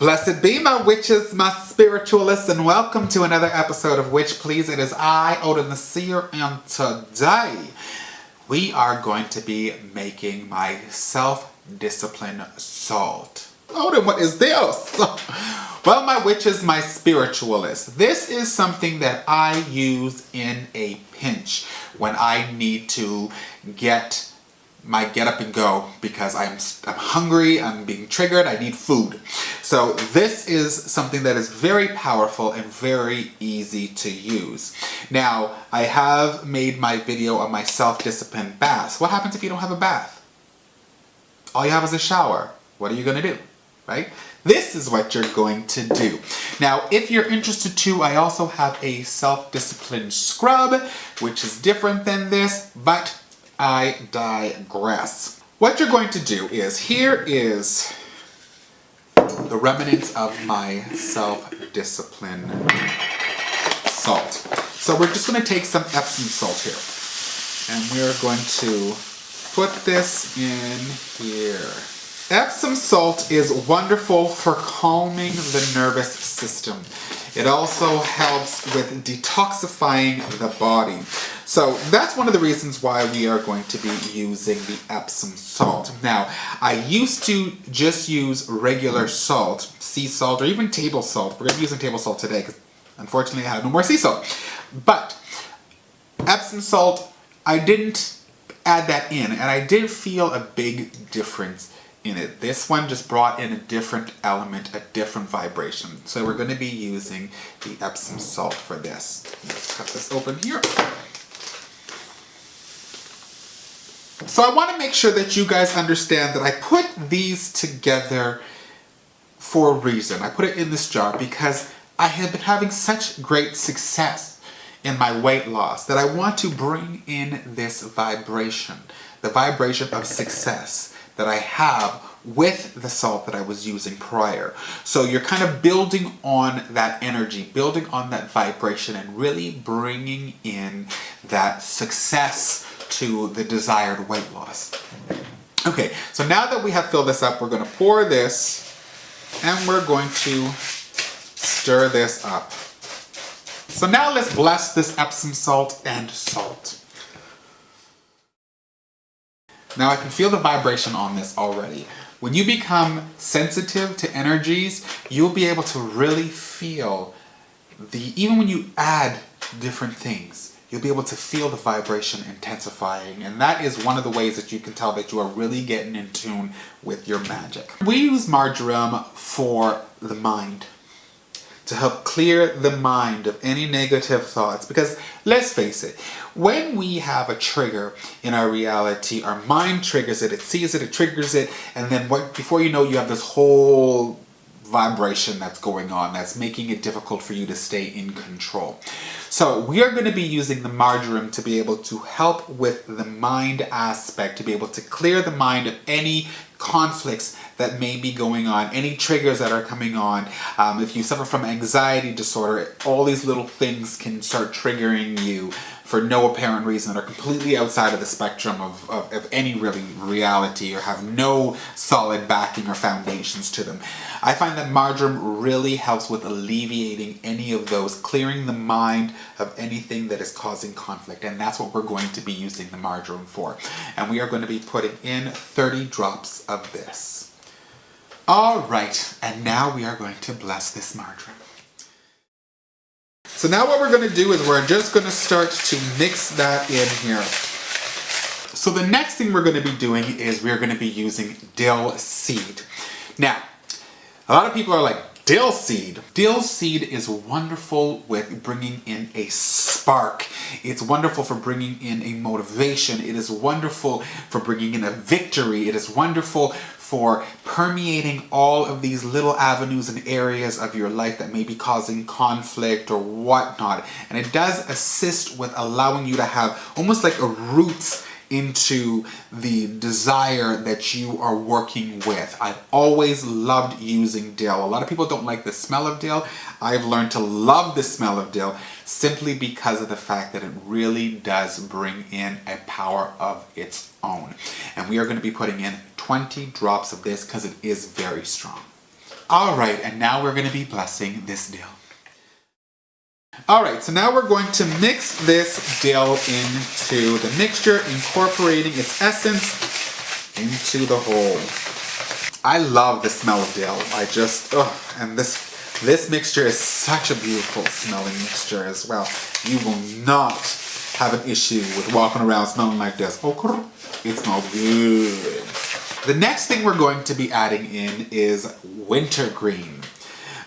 Blessed be my witches, my spiritualists, and welcome to another episode of Witch Please. It is I, Odin the Seer, and today we are going to be making my self-discipline salt. Odin, what is this? Well, my witches, my spiritualists, this is something that I use in a pinch when I need to get my get up and go because I'm hungry, I'm being triggered, I need food. So this is something that is very powerful and very easy to use. Now, I have made my video on my self-discipline baths. What happens if you don't have a bath? All you have is a shower. What are you going to do? Right? This is what you're going to do. Now, if you're interested too, I also have a self-discipline scrub, which is different than this, but I digress. What you're going to do is, here is the remnants of my self-discipline salt. So we're just going to take some Epsom salt here, and we're going to put this in here. Epsom salt is wonderful for calming the nervous system. It also helps with detoxifying the body. So that's one of the reasons why we are going to be using the Epsom salt. Now, I used to just use regular salt, sea salt, or even table salt. We're going to be using table salt today because unfortunately I have no more sea salt. But Epsom salt, I didn't add that in, and I did feel a big difference in it. This one just brought in a different element, a different vibration. So we're going to be using the Epsom salt for this. Let's cut this open here. So I want to make sure that you guys understand that I put these together for a reason. I put it in this jar because I have been having such great success in my weight loss that I want to bring in this vibration, the vibration of success that I have with the salt that I was using prior. So you're kind of building on that energy, building on that vibration, and really bringing in that success to the desired weight loss. Okay, so now that we have filled this up, we're going to pour this and we're going to stir this up. So now let's bless this Epsom salt and salt. Now I can feel the vibration on this already. When you become sensitive to energies, you'll be able to really feel even when you add different things, you'll be able to feel the vibration intensifying. And that is one of the ways that you can tell that you are really getting in tune with your magic. We use marjoram for the mind, to help clear the mind of any negative thoughts. Because let's face it, when we have a trigger in our reality, our mind triggers it, it sees it, it triggers it, and then before you know, you have this whole vibration that's going on that's making it difficult for you to stay in control. So we are going to be using the marjoram to be able to help with the mind aspect, to be able to clear the mind of any conflicts that may be going on, any triggers that are coming on. If you suffer from anxiety disorder, all these little things can start triggering you for no apparent reason, that are completely outside of the spectrum of any really reality, or have no solid backing or foundations to them. I find that marjoram really helps with alleviating any of those, clearing the mind of anything that is causing conflict, and that's what we're going to be using the marjoram for. And we are going to be putting in 30 drops of this. All right, and now we are going to bless this marjoram. So now what we're going to do is we're just going to start to mix that in here. So the next thing we're going to be doing is we're going to be using dill seed. Now, a lot of people are like, dill seed? Dill seed is wonderful with bringing in a spark. It's wonderful for bringing in a motivation. It is wonderful for bringing in a victory. It is wonderful for permeating all of these little avenues and areas of your life that may be causing conflict or whatnot. And it does assist with allowing you to have almost like a roots into the desire that you are working with. I've always loved using dill. A lot of people don't like the smell of dill. I've learned to love the smell of dill simply because of the fact that it really does bring in a power of its own. And we are going to be putting in 20 drops of this because it is very strong. All right, and now we're going to be blessing this dill. All right, so now we're going to mix this dill into the mixture, incorporating its essence into the whole. I love the smell of dill. And this mixture is such a beautiful smelling mixture as well. You will not have an issue with walking around smelling like this. Oh, it smells good. The next thing we're going to be adding in is Wintergreen.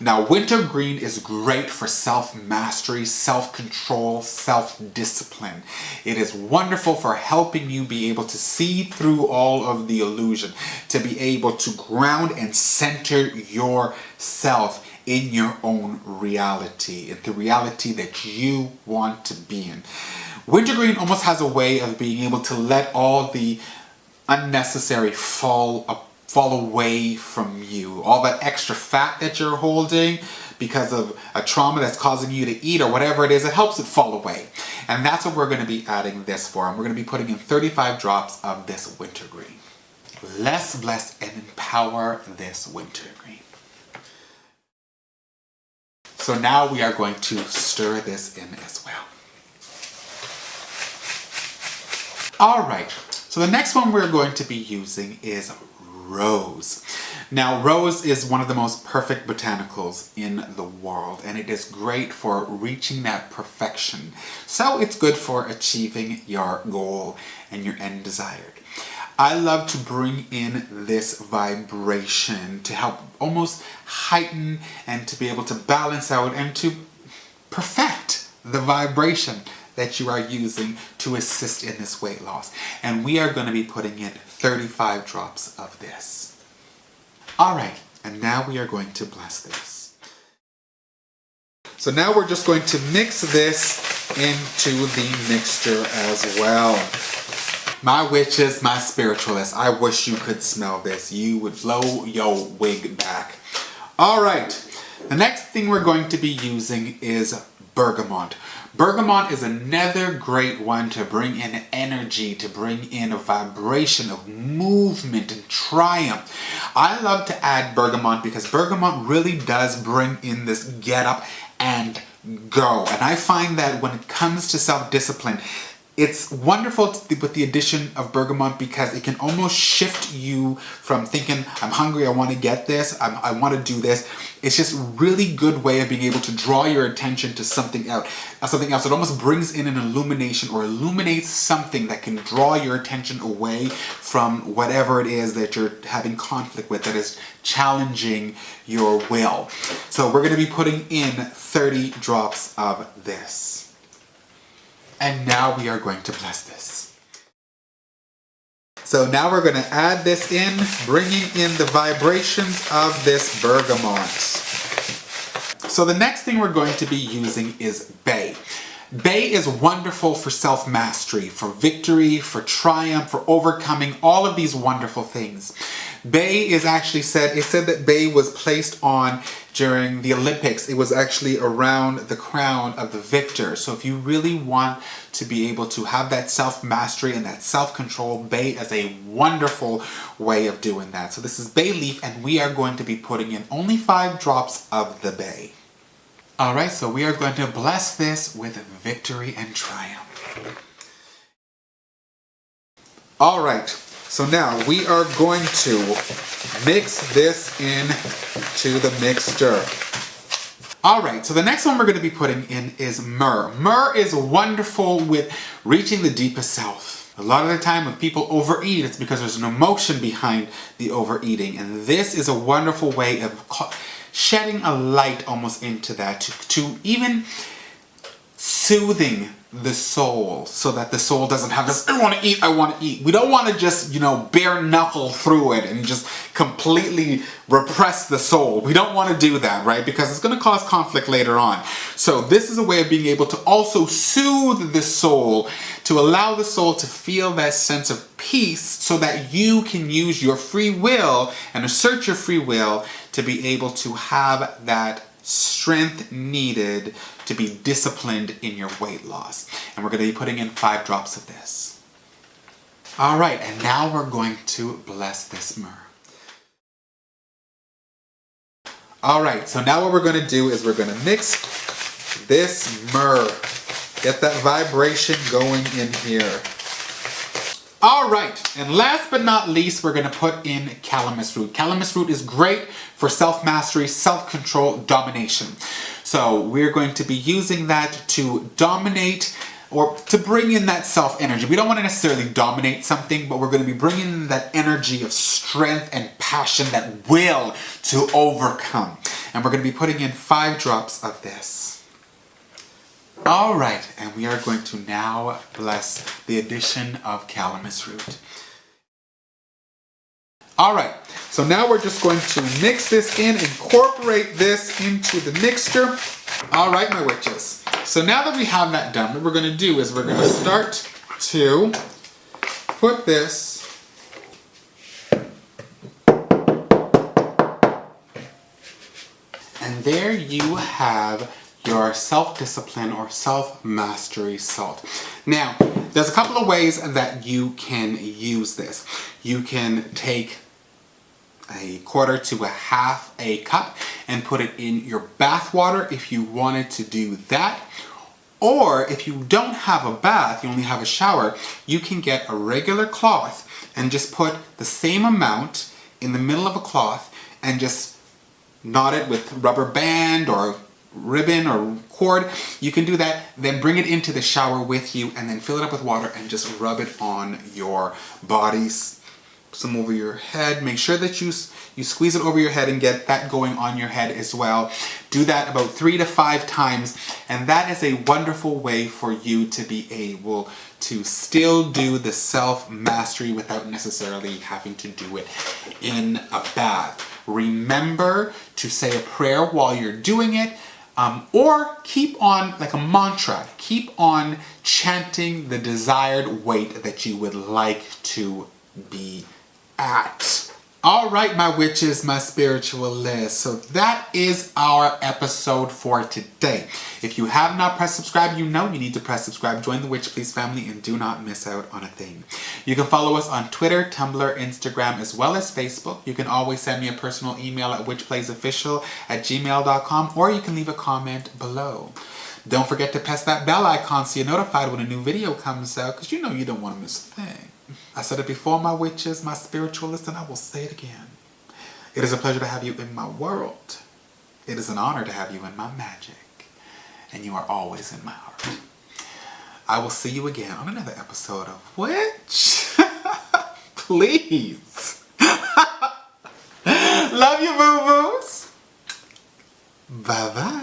Now, Wintergreen is great for self-mastery, self-control, self-discipline. It is wonderful for helping you be able to see through all of the illusion, to be able to ground and center yourself in your own reality, in the reality that you want to be in. Wintergreen almost has a way of being able to let all the unnecessary fall away from you. All that extra fat that you're holding because of a trauma that's causing you to eat or whatever it is, it helps it fall away. And that's what we're going to be adding this for. And we're going to be putting in 35 drops of this Wintergreen. Let's bless and empower this Wintergreen. So now we are going to stir this in as well. All right, so the next one we're going to be using is rose. Now, rose is one of the most perfect botanicals in the world, and it is great for reaching that perfection. So it's good for achieving your goal and your end desired. I love to bring in this vibration to help almost heighten and to be able to balance out and to perfect the vibration that you are using to assist in this weight loss. And we are going to be putting in 35 drops of this. All right, and now we are going to bless this. So now we're just going to mix this into the mixture as well. My witches, my spiritualists, I wish you could smell this. You would blow your wig back. All right, the next thing we're going to be using is bergamot. Bergamot is another great one to bring in energy, to bring in a vibration of movement and triumph. I love to add bergamot because bergamot really does bring in this get up and go. And I find that when it comes to self-discipline, it's wonderful with the addition of bergamot because it can almost shift you from thinking, I'm hungry, I want to get this, I want to do this. It's just a really good way of being able to draw your attention to something else. It almost brings in an illumination or illuminates something that can draw your attention away from whatever it is that you're having conflict with that is challenging your will. So we're going to be putting in 30 drops of this. And now we are going to bless this. So now we're going to add this in, bringing in the vibrations of this bergamot. So the next thing we're going to be using is bay. Bay is wonderful for self-mastery, for victory, for triumph, for overcoming all of these wonderful things. Bay is actually said that bay was placed on during the Olympics. It was actually around the crown of the victor. So if you really want to be able to have that self-mastery and that self-control, bay is a wonderful way of doing that. So this is bay leaf, and we are going to be putting in only 5 drops of the bay. All right, so we are going to bless this with victory and triumph. All right, so now we are going to mix this in to the mixture. All right, so the next one we're going to be putting in is myrrh. Myrrh is wonderful with reaching the deepest self. A lot of the time when people overeat, it's because there's an emotion behind the overeating. And this is a wonderful way of shedding a light almost into that, to even soothing the soul so that the soul doesn't have this, I want to eat. We don't want to just, bare knuckle through it and just completely repress the soul. We don't want to do that, right? Because it's going to cause conflict later on. So this is a way of being able to also soothe the soul, to allow the soul to feel that sense of peace so that you can use your free will and assert your free will to be able to have that strength needed to be disciplined in your weight loss. And we're going to be putting in 5 drops of this. All right, and now we're going to bless this myrrh. All right, so now what we're going to do is we're going to mix this myrrh. Get that vibration going in here. All right, and last but not least, we're going to put in calamus root. Calamus root is great for self-mastery, self-control, domination. So we're going to be using that to dominate or to bring in that self-energy. We don't want to necessarily dominate something, but we're going to be bringing in that energy of strength and passion, that will to overcome. And we're going to be putting in 5 drops of this. All right, and we are going to now bless the addition of calamus root. All right, so now we're just going to mix this in, incorporate this into the mixture. All right, my witches. So now that we have that done, what we're going to do is we're going to start to put this and there you have your self-discipline or self-mastery salt. Now, there's a couple of ways that you can use this. You can take a quarter to a half a cup and put it in your bath water if you wanted to do that. Or if you don't have a bath, you only have a shower, you can get a regular cloth and just put the same amount in the middle of a cloth and just knot it with rubber band or ribbon or cord. You can do that, then bring it into the shower with you and then fill it up with water and just rub it on your body, some over your head. Make sure that you squeeze it over your head and get that going on your head as well. Do that about 3 to 5 times, and that is a wonderful way for you to be able to still do the self-mastery without necessarily having to do it in a bath. Remember to say a prayer while you're doing it, or keep on, like a mantra, keep on chanting the desired weight that you would like to be at. All right, my witches, my spiritualists. So that is our episode for today. If you have not pressed subscribe, you know you need to press subscribe. Join the Witch Please family and do not miss out on a thing. You can follow us on Twitter, Tumblr, Instagram, as well as Facebook. You can always send me a personal email at witchplaysofficial@gmail.com, or you can leave a comment below. Don't forget to press that bell icon so you're notified when a new video comes out, because you know you don't want to miss a thing. I said it before, my witches, my spiritualists, and I will say it again. It is a pleasure to have you in my world. It is an honor to have you in my magic. And you are always in my heart. I will see you again on another episode of Witch Please. Love you, boo-boos. Bye-bye.